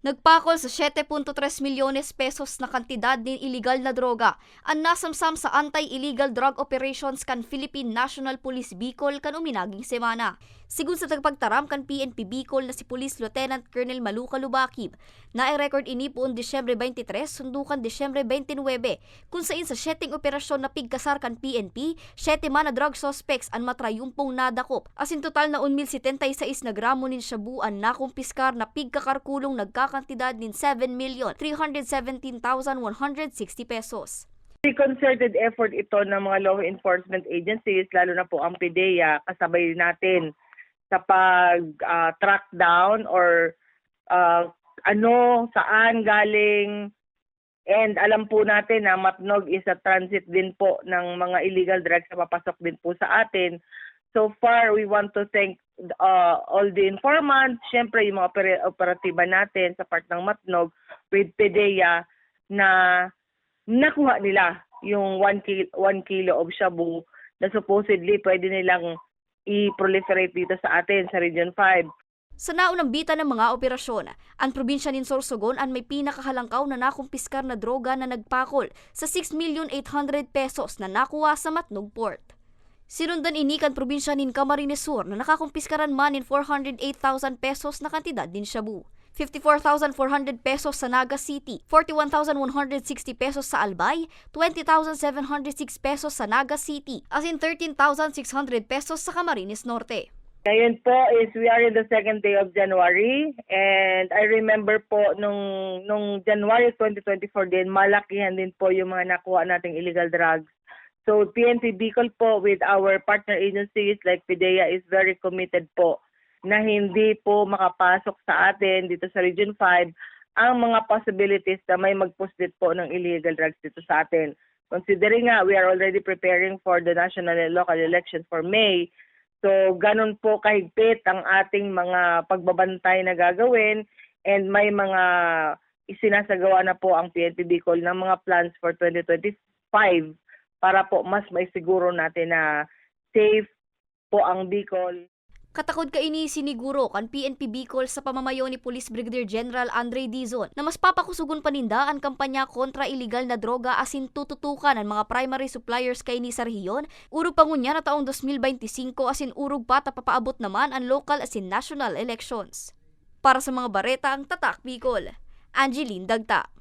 Nagpakol sa 7.3 milyones pesos na kantidad ng ilegal na droga ang nasamsam sa Anti-Illegal Drug Operations kan Philippine National Police Bicol kan uminaging semana. Sigun sa tagpagtaram kan PNP Bicol na si Police Lieutenant Colonel Maluca Lubakib, na i-record ini poon Disyembre 23 sundukan Disyembre 29 kung saan sa 7 operasyon na pigkasar kan PNP, 7 man na drug suspects ang matrayumpong nadakop. As in total na 1,076 na gramo nin shabuan na kumpiskar na pigkakarkulong nagkakantidad nin 7,317,160 pesos. Concerted effort ito ng mga law enforcement agencies, lalo na po ang PDEA, kasabay natin sa pag-track down or saan galing. And alam po natin na Matnog is a transit din po ng mga illegal drugs na papasok din po sa atin. So far, we want to thank all the informants, syempre yung mga operatiba natin sa part ng Matnog with PDEA na nakuha nila yung 1 kilo of shabu na supposedly pwede nilang i-proliferate dito sa atin sa Region 5. Sa naunang bita ng mga operasyon, ang probinsya ng Sorsogon ang may pinakahalangkaw na nakumpiskar na droga na nagpakol sa 6,800,000 pesos na nakuha sa Matnog Port. Sinundan ini kan probinsya ng Camarines Sur na nakakumpiskaran man in 408,000 pesos na kantidad din shabu. 54,400 pesos sa Naga City, 41,160 pesos sa Albay, 20,706 pesos sa Naga City, as in 13,600 pesos sa Camarines Norte. Ngayon po is we are in the second day of January, and I remember po nung January 2024 din, malakihan din po yung mga nakuha nating illegal drugs. So PNP Bicol po with our partner agencies like PDEA is very committed po na hindi po makapasok sa atin dito sa Region 5 ang mga possibilities na may mag-post po ng illegal drugs dito sa atin. Considering nga, we are already preparing for the national and local elections for May, so ganun po kahigpit ang ating mga pagbabantay na gagawin, and may mga isinasagawa na po ang PNP Bicol ng mga plans for 2025 para po mas maisiguro natin na safe po ang Bicol. Katakod ka ini siniguro kan PNP Bicol sa pamamayo ni Police Brigadier General Andre Dizon na mas papakusugon paninda ang kampanya kontra iligal na droga asin tututukan ang mga primary suppliers kay ni sa rehiyon, urog pangunya na taong 2025 asin urog pa papaabot naman ang local asin national elections. Para sa mga bareta ang Tatak Bicol, Angeline Dagta.